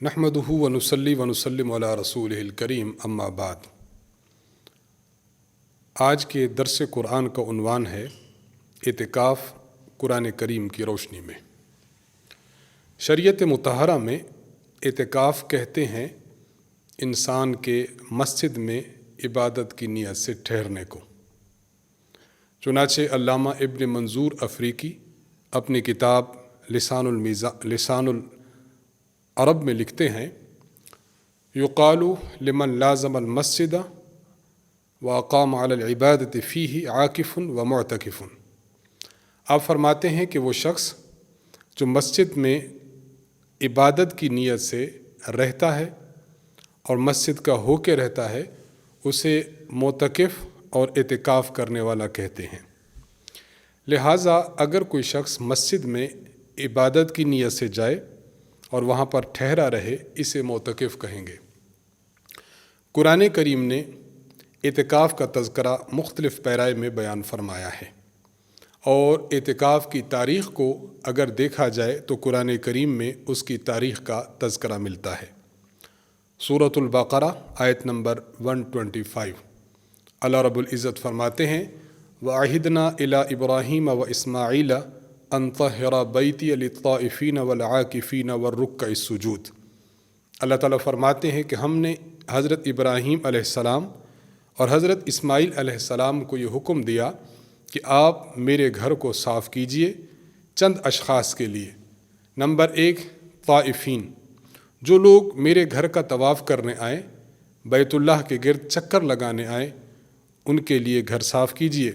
نحمدہ ونصلی ونسلم علی رسولہ الکریم اما بعد۔ آج کے درس قرآن کا عنوان ہے اعتکاف قرآن کریم کی روشنی میں۔ شریعت مطہرہ میں اعتکاف کہتے ہیں انسان کے مسجد میں عبادت کی نیت سے ٹھہرنے کو۔ چنانچہ علامہ ابن منظور افریقی اپنی کتاب لسان العرب میں لکھتے ہیں، یقال لمن لازم المسجد واقام علی العبادۃ فیہ عاکف و معتکف۔ آپ فرماتے ہیں کہ وہ شخص جو مسجد میں عبادت کی نیت سے رہتا ہے اور مسجد کا ہو کے رہتا ہے اسے معتکف اور اعتکاف کرنے والا کہتے ہیں۔ لہٰذا اگر کوئی شخص مسجد میں عبادت کی نیت سے جائے اور وہاں پر ٹھہرا رہے اسے معتکف کہیں گے۔ قرآن کریم نے اعتکاف کا تذکرہ مختلف پیرائے میں بیان فرمایا ہے، اور اعتکاف کی تاریخ کو اگر دیکھا جائے تو قرآن کریم میں اس کی تاریخ کا تذکرہ ملتا ہے۔ سورۃ البقرہ آیت نمبر 125، اللہ رب العزت فرماتے ہیں، وَعَهِدْنَا إِلَىٰ إِبْرَاهِيمَ وَإِسْمَاعِيلَ أَن طَهِّرَ بَيْتِيَ لِلطَّائِفِينَ وَالْعَاكِفِينَ وَالرُّكَّعِ السُّجُودِ۔ اللہ تعالیٰ فرماتے ہیں کہ ہم نے حضرت ابراہیم علیہ السلام اور حضرت اسماعیل علیہ السلام کو یہ حکم دیا کہ آپ میرے گھر کو صاف کیجئے چند اشخاص کے لیے۔ نمبر 1، طائفین، جو لوگ میرے گھر کا طواف کرنے آئیں، بیت اللہ کے گرد چکر لگانے آئیں، ان کے لیے گھر صاف کیجئے۔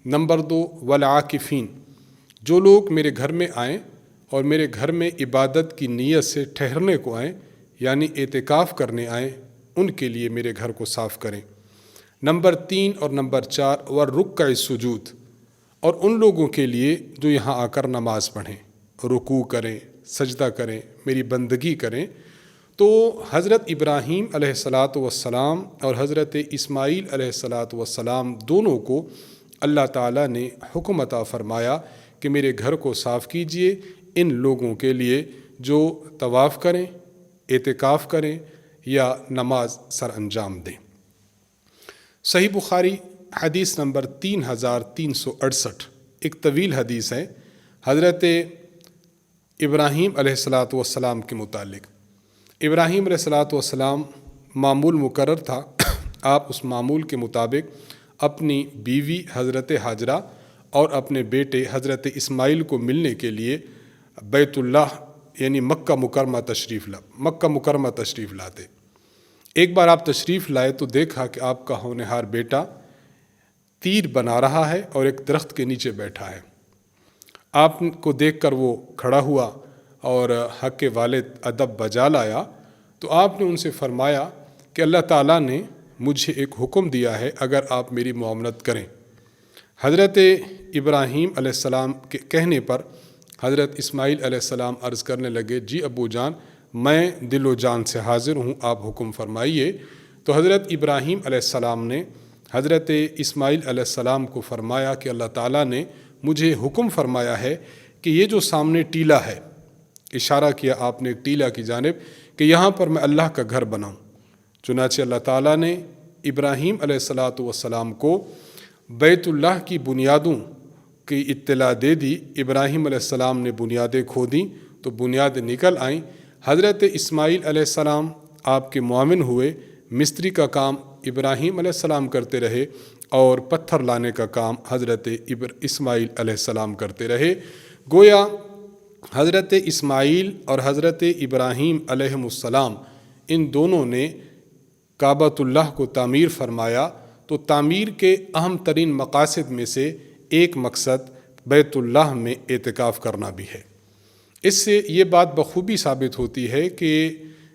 نمبر 2، والعاکفین، جو لوگ میرے گھر میں آئیں اور میرے گھر میں عبادت کی نیت سے ٹھہرنے کو آئیں یعنی اعتکاف کرنے آئیں، ان کے لیے میرے گھر کو صاف کریں۔ نمبر 3 اور نمبر 4، والرکع السجود، اور ان لوگوں کے لیے جو یہاں آ کر نماز پڑھیں، رکوع کریں، سجدہ کریں، میری بندگی کریں۔ تو حضرت ابراہیم علیہ السلام اور حضرت اسماعیل علیہ السلام دونوں کو اللہ تعالیٰ نے حکم عطا فرمایا کہ میرے گھر کو صاف کیجئے ان لوگوں کے لیے جو طواف کریں، اعتکاف کریں یا نماز سر انجام دیں۔ صحیح بخاری حدیث نمبر 3368، ایک طویل حدیث ہے حضرت ابراہیم علیہ السلام کے متعلق۔ ابراہیم علیہ السلام معمول مقرر تھا، آپ اس معمول کے مطابق اپنی بیوی حضرت ہاجرہ اور اپنے بیٹے حضرت اسماعیل کو ملنے کے لیے بیت اللہ یعنی مکہ مکرمہ تشریف لاتے۔ ایک بار آپ تشریف لائے تو دیکھا کہ آپ کا ہونہار بیٹا تیر بنا رہا ہے اور ایک درخت کے نیچے بیٹھا ہے۔ آپ کو دیکھ کر وہ کھڑا ہوا اور حق والد ادب بجا لایا، تو آپ نے ان سے فرمایا کہ اللہ تعالیٰ نے مجھے ایک حکم دیا ہے اگر آپ میری معاملت کریں۔ حضرت ابراہیم علیہ السلام کے کہنے پر حضرت اسماعیل علیہ السلام عرض کرنے لگے، جی ابو جان، میں دل و جان سے حاضر ہوں، آپ حکم فرمائیے۔ تو حضرت ابراہیم علیہ السلام نے حضرت اسماعیل علیہ السلام کو فرمایا کہ اللہ تعالیٰ نے مجھے حکم فرمایا ہے کہ یہ جو سامنے ٹیلہ ہے، اشارہ کیا آپ نے ایک ٹیلہ کی جانب، کہ یہاں پر میں اللہ کا گھر بناؤں۔ چنانچہ اللہ تعالیٰ نے ابراہیم علیہ السلام کو بیت اللہ کی بنیادوں کی اطلاع دے دی۔ ابراہیم علیہ السلام نے بنیادیں کھودیں تو بنیادیں نکل آئیں۔ حضرت اسماعیل علیہ السلام آپ کے معاون ہوئے، مستری کا کام ابراہیم علیہ السلام کرتے رہے اور پتھر لانے کا کام حضرت اسماعیل علیہ السلام کرتے رہے۔ گویا حضرت اسماعیل اور حضرت ابراہیم علیہ السلام ان دونوں نے کعبۃ اللہ کو تعمیر فرمایا، تو تعمیر کے اہم ترین مقاصد میں سے ایک مقصد بیت اللہ میں اعتکاف کرنا بھی ہے۔ اس سے یہ بات بخوبی ثابت ہوتی ہے کہ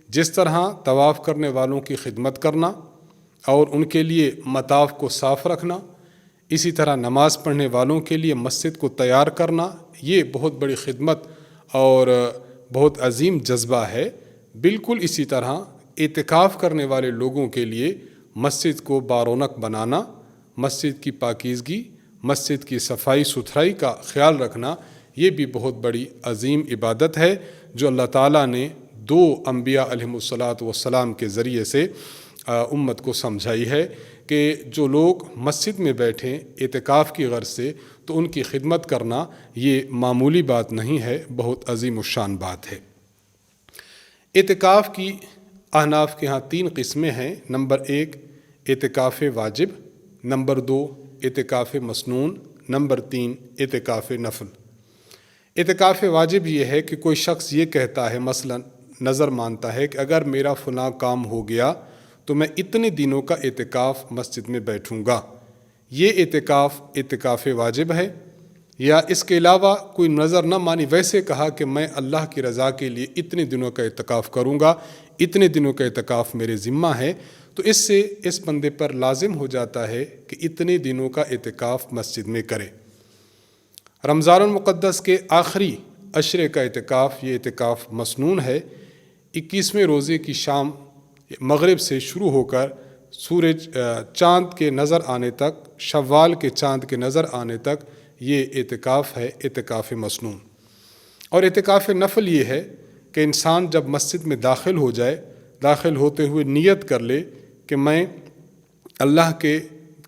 جس طرح طواف کرنے والوں کی خدمت کرنا اور ان کے لیے مطاف کو صاف رکھنا، اسی طرح نماز پڑھنے والوں کے لیے مسجد کو تیار کرنا، یہ بہت بڑی خدمت اور بہت عظیم جذبہ ہے۔ بالکل اسی طرح اعتکاف کرنے والے لوگوں کے لیے مسجد کو بارونق بنانا، مسجد کی پاکیزگی، مسجد کی صفائی ستھرائی کا خیال رکھنا، یہ بھی بہت بڑی عظیم عبادت ہے جو اللہ تعالیٰ نے دو انبیاء علیہمُ الصلاۃ کے ذریعے سے امت کو سمجھائی ہے کہ جو لوگ مسجد میں بیٹھیں اعتکاف کی غرض سے تو ان کی خدمت کرنا یہ معمولی بات نہیں ہے، بہت عظیم الشان بات ہے۔ اعتکاف کی احناف کے ہاں 3 قسمیں ہیں۔ نمبر 1 اعتکاف واجب، نمبر 2 اعتکاف مسنون، نمبر 3 اعتکاف نفل۔ اعتکاف واجب یہ ہے کہ کوئی شخص یہ کہتا ہے، مثلا نظر مانتا ہے کہ اگر میرا فلاں کام ہو گیا تو میں اتنے دنوں کا اعتکاف مسجد میں بیٹھوں گا، یہ اعتکاف واجب ہے۔ یا اس کے علاوہ کوئی نظر نہ مانی، ویسے کہا کہ میں اللہ کی رضا کے لیے اتنے دنوں کا اعتکاف کروں گا، اتنے دنوں کا اعتکاف میرے ذمہ ہے، تو اس سے اس بندے پر لازم ہو جاتا ہے کہ اتنے دنوں کا اعتکاف مسجد میں کرے۔ رمضان المقدس کے آخری عشرے کا اعتکاف، یہ اعتکاف مسنون ہے۔ 21ویں روزے کی شام مغرب سے شروع ہو کر چاند کے نظر آنے تک، شوال کے چاند کے نظر آنے تک یہ اعتکاف ہے، اعتکاف مسنون۔ اور اعتکاف نفل یہ ہے کہ انسان جب مسجد میں داخل ہو جائے، داخل ہوتے ہوئے نیت کر لے کہ میں اللہ کے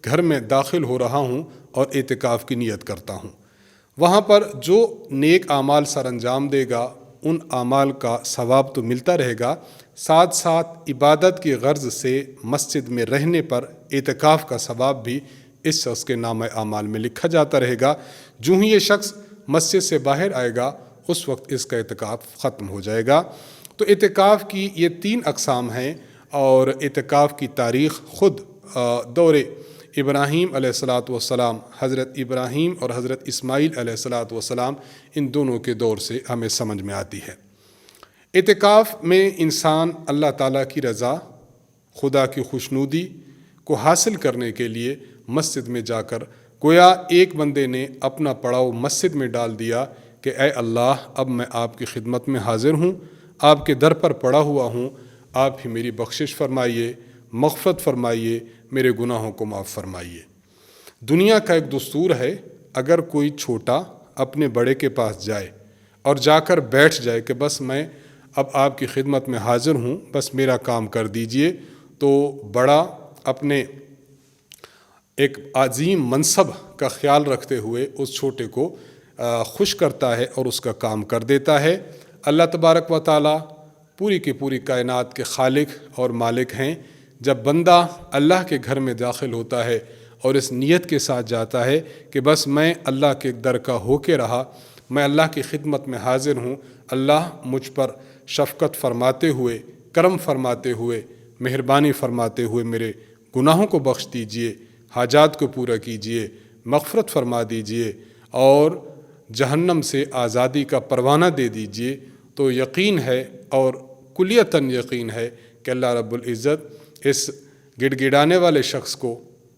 گھر میں داخل ہو رہا ہوں اور اعتکاف کی نیت کرتا ہوں۔ وہاں پر جو نیک اعمال سر انجام دے گا ان اعمال کا ثواب تو ملتا رہے گا، ساتھ ساتھ عبادت کی غرض سے مسجد میں رہنے پر اعتکاف کا ثواب بھی اس شخص کے نامہ اعمال میں لکھا جاتا رہے گا۔ جو ہی یہ شخص مسجد سے باہر آئے گا اس وقت اس کا اعتکاف ختم ہو جائے گا۔ تو اعتکاف کی یہ 3 اقسام ہیں، اور اعتکاف کی تاریخ خود دور ابراہیم علیہ السلام، حضرت ابراہیم اور حضرت اسماعیل علیہ السلام، ان دونوں کے دور سے ہمیں سمجھ میں آتی ہے۔ اعتکاف میں انسان اللہ تعالیٰ کی رضا، خدا کی خوشنودی کو حاصل کرنے کے لیے مسجد میں جا کر، گویا ایک بندے نے اپنا پڑاؤ مسجد میں ڈال دیا کہ اے اللہ، اب میں آپ کی خدمت میں حاضر ہوں، آپ کے در پر پڑا ہوا ہوں، آپ ہی میری بخشش فرمائیے، مغفرت فرمائیے، میرے گناہوں کو معاف فرمائیے۔ دنیا کا ایک دستور ہے، اگر کوئی چھوٹا اپنے بڑے کے پاس جائے اور جا کر بیٹھ جائے کہ بس میں اب آپ کی خدمت میں حاضر ہوں، بس میرا کام کر دیجئے، تو بڑا اپنے ایک عظیم منصب کا خیال رکھتے ہوئے اس چھوٹے کو خوش کرتا ہے اور اس کا کام کر دیتا ہے۔ اللہ تبارک و تعالیٰ پوری کی پوری کائنات کے خالق اور مالک ہیں۔ جب بندہ اللہ کے گھر میں داخل ہوتا ہے اور اس نیت کے ساتھ جاتا ہے کہ بس میں اللہ کے در کا ہو کے رہا، میں اللہ کی خدمت میں حاضر ہوں، اللہ مجھ پر شفقت فرماتے ہوئے، کرم فرماتے ہوئے، مہربانی فرماتے ہوئے میرے گناہوں کو بخش دیجئے، حاجات کو پورا کیجئے، مغفرت فرما دیجئے اور جہنم سے آزادی کا پروانہ دے دیجئے، تو یقین ہے اور کلیتاً یقین ہے کہ اللہ رب العزت اس گڑ گڑانے والے شخص کو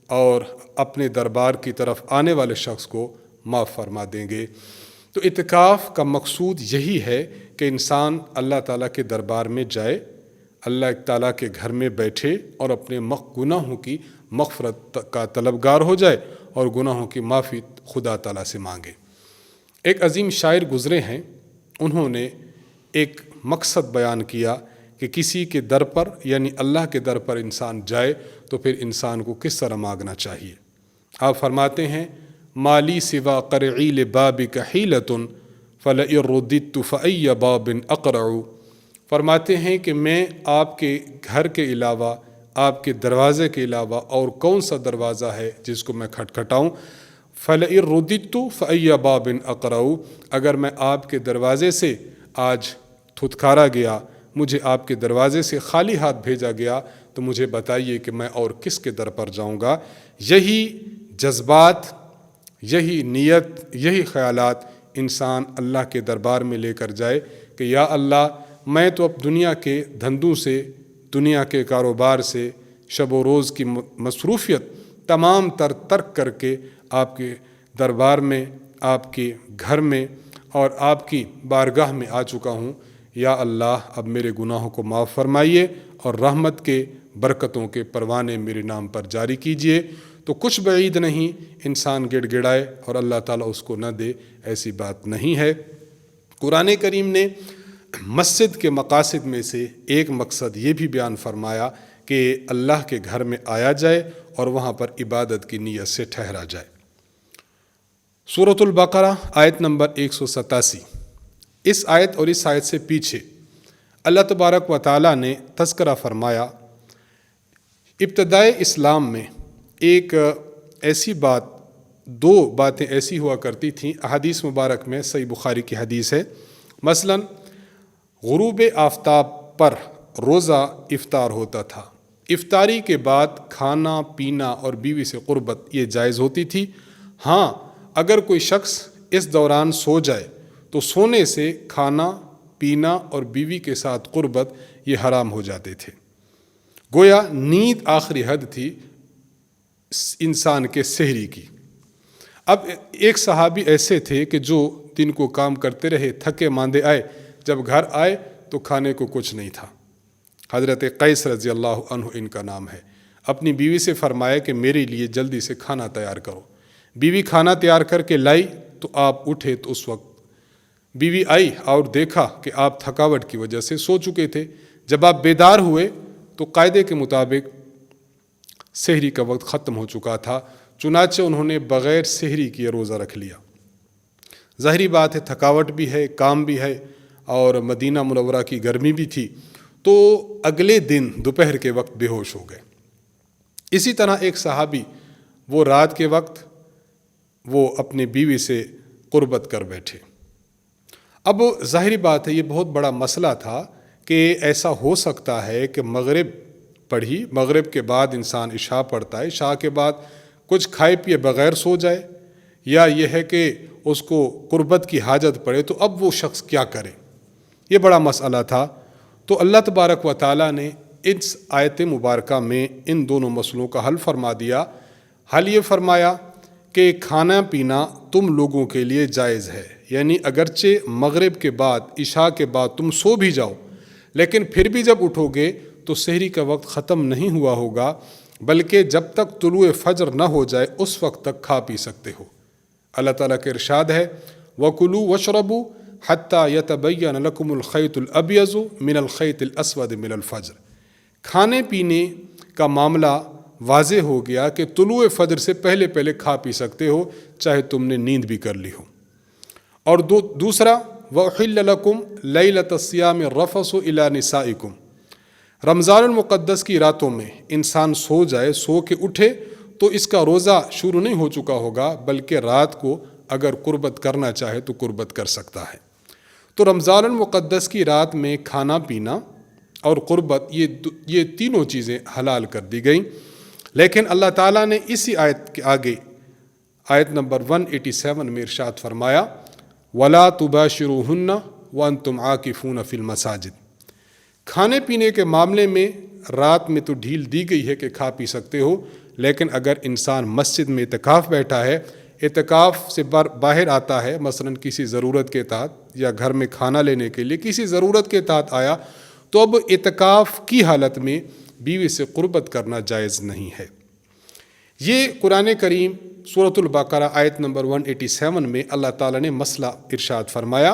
اور اپنے دربار کی طرف آنے والے شخص کو معاف فرما دیں گے۔ تو اعتکاف کا مقصود یہی ہے کہ انسان اللہ تعالیٰ کے دربار میں جائے، اللہ تعالیٰ کے گھر میں بیٹھے اور اپنے گناہوں کی مغفرت کا طلبگار ہو جائے اور گناہوں کی معافی خدا تعالیٰ سے مانگے۔ ایک عظیم شاعر گزرے ہیں، انہوں نے ایک مقصد بیان کیا کہ کسی کے در پر یعنی اللہ کے در پر انسان جائے تو پھر انسان کو کس طرح مانگنا چاہیے۔ آپ فرماتے ہیں، مالی سوا قرعیل بابک حیلۃ فلئن رددت فأی باب اقرع۔ فرماتے ہیں کہ میں آپ کے گھر کے علاوہ، آپ کے دروازے کے علاوہ اور کون سا دروازہ ہے جس کو میں کھٹکھٹاؤں۔ فلئن رددت فأی باب اقرع، اگر میں آپ کے دروازے سے آج تھتکارا گیا، مجھے آپ کے دروازے سے خالی ہاتھ بھیجا گیا، تو مجھے بتائیے کہ میں اور کس کے در پر جاؤں گا۔ یہی جذبات، یہی نیت، یہی خیالات انسان اللہ کے دربار میں لے کر جائے کہ یا اللہ، میں تو اب دنیا کے دھندوں سے، دنیا کے کاروبار سے، شب و روز کی مصروفیت تمام تر ترک کر کے آپ کے دربار میں، آپ کے گھر میں اور آپ کی بارگاہ میں آ چکا ہوں۔ یا اللہ، اب میرے گناہوں کو معاف فرمائیے اور رحمت کے برکتوں کے پروانے میرے نام پر جاری کیجیے۔ تو کچھ بعید نہیں انسان گڑ گڑائے اور اللہ تعالیٰ اس کو نہ دے، ایسی بات نہیں ہے۔ قرآن کریم نے مسجد کے مقاصد میں سے ایک مقصد یہ بھی بیان فرمایا کہ اللہ کے گھر میں آیا جائے اور وہاں پر عبادت کی نیت سے ٹھہرا جائے۔ سورۃ البقرہ آیت نمبر 187، اس آیت اور اس آیت سے پیچھے اللہ تبارک و تعالیٰ نے تذکرہ فرمایا ابتدائے اسلام میں ایک ایسی بات، دو باتیں ایسی ہوا کرتی تھیں، احادیث مبارک میں صحیح بخاری کی حدیث ہے، مثلا غروب آفتاب پر روزہ افطار ہوتا تھا، افطاری کے بعد کھانا پینا اور بیوی سے قربت یہ جائز ہوتی تھی۔ ہاں اگر کوئی شخص اس دوران سو جائے تو سونے سے کھانا پینا اور بیوی کے ساتھ قربت یہ حرام ہو جاتے تھے، گویا نیند آخری حد تھی انسان کے سحری کی۔ اب ایک صحابی ایسے تھے کہ جو دن کو کام کرتے رہے، تھکے ماندے آئے، جب گھر آئے تو کھانے کو کچھ نہیں تھا۔ حضرت قیس رضی اللہ عنہ ان کا نام ہے، اپنی بیوی سے فرمایا کہ میرے لیے جلدی سے کھانا تیار کرو۔ بیوی کھانا تیار کر کے لائی تو آپ اٹھے تو اس وقت بیوی آئی اور دیکھا کہ آپ تھکاوٹ کی وجہ سے سو چکے تھے۔ جب آپ بیدار ہوئے تو قاعدے کے مطابق سحری کا وقت ختم ہو چکا تھا، چنانچہ انہوں نے بغیر سحری کیے روزہ رکھ لیا۔ ظاہری بات ہے تھکاوٹ بھی ہے، کام بھی ہے، اور مدینہ منورہ کی گرمی بھی تھی، تو اگلے دن دوپہر کے وقت بے ہوش ہو گئے۔ اسی طرح ایک صحابی وہ رات کے وقت وہ اپنی بیوی سے قربت کر بیٹھے۔ اب ظاہری بات ہے یہ بہت بڑا مسئلہ تھا کہ ایسا ہو سکتا ہے کہ مغرب پڑھی، مغرب کے بعد انسان عشاء پڑھتا ہے، عشاء کے بعد کچھ کھائے پیے بغیر سو جائے، یا یہ ہے کہ اس کو قربت کی حاجت پڑے، تو اب وہ شخص کیا کرے، یہ بڑا مسئلہ تھا۔ تو اللہ تبارک و تعالیٰ نے اس آیت مبارکہ میں ان دونوں مسئلوں کا حل فرما دیا۔ حل یہ فرمایا کہ کھانا پینا تم لوگوں کے لیے جائز ہے، یعنی اگرچہ مغرب کے بعد، عشاء کے بعد تم سو بھی جاؤ، لیکن پھر بھی جب اٹھو گے تو سحری کا وقت ختم نہیں ہوا ہوگا، بلکہ جب تک طلوع فجر نہ ہو جائے اس وقت تک کھا پی سکتے ہو۔ اللہ تعالیٰ کا ارشاد ہے وَكُلُوا وَاشْرَبُوا حَتَّى يَتَبَيَّنَ لَكُمُ الْخَيْطُ الْأَبْيَضُ مِنَ الْخَيْطِ الْأَسْوَدِ مِنَ الْفَجْرِ۔ کھانے پینے کا معاملہ واضح ہو گیا کہ طلوع فجر سے پہلے پہلے کھا پی سکتے ہو، چاہے تم نے نیند بھی کر لی ہو۔ اور دوسرا وَأُحِلَّ لَكُمْ لَيْلَةَ الصِّيَامِ الرَّفَثُ إِلَىٰ نِسَائِكُمْ۔ رمضان المقدس کی راتوں میں انسان سو جائے، سو کے اٹھے تو اس کا روزہ شروع نہیں ہو چکا ہوگا، بلکہ رات کو اگر قربت کرنا چاہے تو قربت کر سکتا ہے۔ تو رمضان المقدس کی رات میں کھانا پینا اور قربت یہ تینوں چیزیں حلال کر دی گئیں، لیکن اللہ تعالیٰ نے اسی آیت کے آگے آیت نمبر 187 میں ارشاد فرمایا وَلَا تُبَاشِرُوهُنَّ وَأَنْتُمْ عَاكِفُونَ فِي الْمَسَاجِدِ۔ کھانے پینے کے معاملے میں رات میں تو ڈھیل دی گئی ہے کہ کھا پی سکتے ہو، لیکن اگر انسان مسجد میں اعتکاف بیٹھا ہے، اعتکاف سے باہر آتا ہے، مثلا کسی ضرورت کے تحت یا گھر میں کھانا لینے کے لیے کسی ضرورت کے تحت آیا، تو اب اعتکاف کی حالت میں بیوی سے قربت کرنا جائز نہیں ہے۔ یہ قرآن کریم سورۃ البقرہ آیت نمبر 187 میں اللہ تعالیٰ نے مسئلہ ارشاد فرمایا۔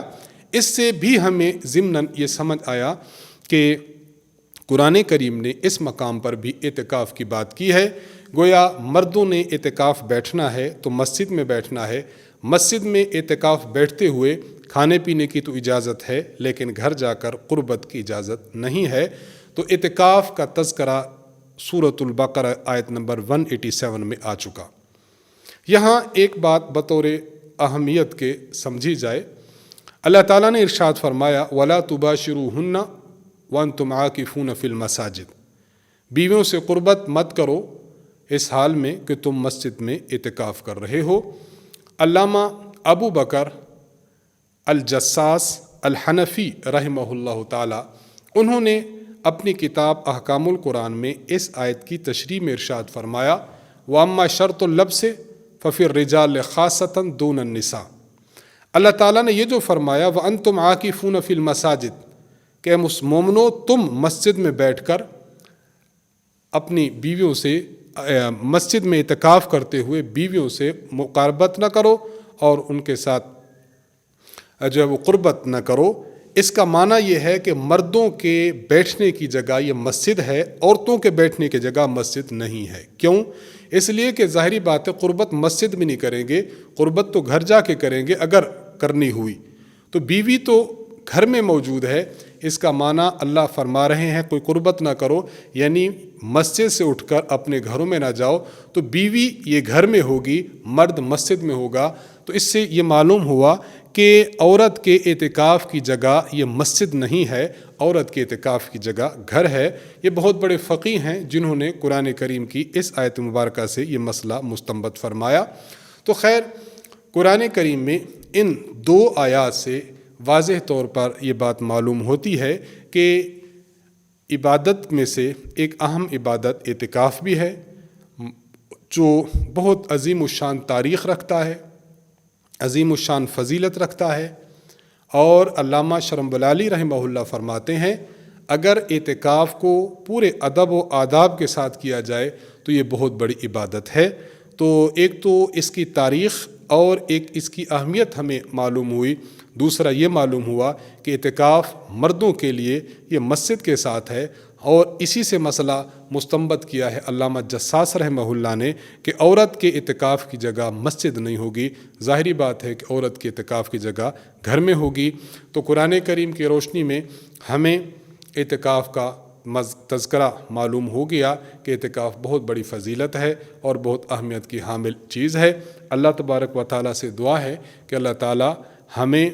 اس سے بھی ہمیں ضمناً یہ سمجھ آیا کہ قرآن کریم نے اس مقام پر بھی اعتکاف کی بات کی ہے۔ گویا مردوں نے اعتکاف بیٹھنا ہے تو مسجد میں بیٹھنا ہے، مسجد میں اعتکاف بیٹھتے ہوئے کھانے پینے کی تو اجازت ہے، لیکن گھر جا کر قربت کی اجازت نہیں ہے۔ تو اعتکاف کا تذکرہ سورۃ البقرہ آیت نمبر 187 میں آ چکا۔ یہاں ایک بات بطور اہمیت کے سمجھی جائے، اللہ تعالیٰ نے ارشاد فرمایا وَلَا تُبَاشِرُوهُنَّ وَأَنْتُمْ عَاكِفُونَ فِي الْمَسَاجِدِ۔ بیویوں سے قربت مت کرو اس حال میں کہ تم مسجد میں اعتکاف کر رہے ہو۔ علامہ ابو بکر الجساس الحنفی رحمہ اللہ تعالی، انہوں نے اپنی کتاب احکام القرآن میں اس آیت کی تشریح میں ارشاد فرمایا وَأَمَّا شَرْطُ اللَّبْسِ فَفِي الرِّجَالِ خَاصَّةً دُونَ النِّسَاءِ۔ اللہ تعالیٰ نے یہ جو فرمایا وَأَنْتُمْ عَاكِفُونَ فِي الْمَسَاجِدِ کہ مومنو تم مسجد میں بیٹھ کر اپنی بیویوں سے مسجد میں اعتکاف کرتے ہوئے بیویوں سے مقاربت نہ کرو اور ان کے ساتھ جو ہے وہ قربت نہ کرو۔ اس کا معنی یہ ہے کہ مردوں کے بیٹھنے کی جگہ یہ مسجد ہے، عورتوں کے بیٹھنے کی جگہ مسجد نہیں ہے۔ کیوں؟ اس لیے کہ ظاہری بات ہے قربت مسجد میں نہیں کریں گے، قربت تو گھر جا کے کریں گے اگر کرنی ہوئی، تو بیوی تو گھر میں موجود ہے۔ اس کا معنی اللہ فرما رہے ہیں کوئی قربت نہ کرو، یعنی مسجد سے اٹھ کر اپنے گھروں میں نہ جاؤ، تو بیوی یہ گھر میں ہوگی، مرد مسجد میں ہوگا۔ تو اس سے یہ معلوم ہوا کہ عورت کے اعتکاف کی جگہ یہ مسجد نہیں ہے، عورت کے اعتکاف کی جگہ گھر ہے۔ یہ بہت بڑے فقیہ ہیں جنہوں نے قرآن کریم کی اس آیت مبارکہ سے یہ مسئلہ مستنبط فرمایا۔ تو خیر، قرآن کریم میں ان دو آیات سے واضح طور پر یہ بات معلوم ہوتی ہے کہ عبادت میں سے ایک اہم عبادت اعتکاف بھی ہے، جو بہت عظیم الشان تاریخ رکھتا ہے، عظیم الشان فضیلت رکھتا ہے۔ اور علامہ شرمبلالی رحمہ اللہ فرماتے ہیں اگر اعتکاف کو پورے ادب و آداب کے ساتھ کیا جائے تو یہ بہت بڑی عبادت ہے۔ تو ایک تو اس کی تاریخ اور ایک اس کی اہمیت ہمیں معلوم ہوئی، دوسرا یہ معلوم ہوا کہ اعتکاف مردوں کے لیے یہ مسجد کے ساتھ ہے، اور اسی سے مسئلہ مستنبط کیا ہے علامہ جساس رحمہ اللہ نے کہ عورت کے اعتکاف کی جگہ مسجد نہیں ہوگی۔ ظاہری بات ہے کہ عورت کے اعتکاف کی جگہ گھر میں ہوگی۔ تو قرآن کریم کی روشنی میں ہمیں اعتکاف کا تذکرہ معلوم ہو گیا کہ اعتکاف بہت بڑی فضیلت ہے اور بہت اہمیت کی حامل چیز ہے۔ اللہ تبارک و تعالیٰ سے دعا ہے کہ اللہ تعالیٰ ہمیں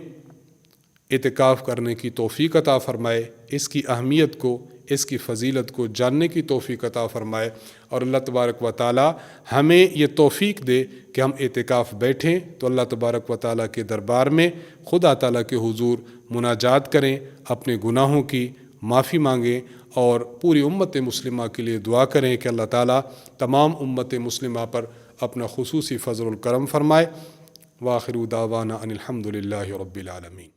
اعتکاف کرنے کی توفیق عطا فرمائے، اس کی اہمیت کو، اس کی فضیلت کو جاننے کی توفیق عطا فرمائے، اور اللہ تبارک و تعالیٰ ہمیں یہ توفیق دے کہ ہم اعتکاف بیٹھیں تو اللہ تبارک و تعالیٰ کے دربار میں خدا تعالیٰ کے حضور مناجات کریں، اپنے گناہوں کی معافی مانگیں، اور پوری امت مسلمہ کے لیے دعا کریں کہ اللہ تعالیٰ تمام امت مسلمہ پر اپنا خصوصی فضل و کرم فرمائے۔ وآخر دعوانا ان الحمد للہ رب العالمین۔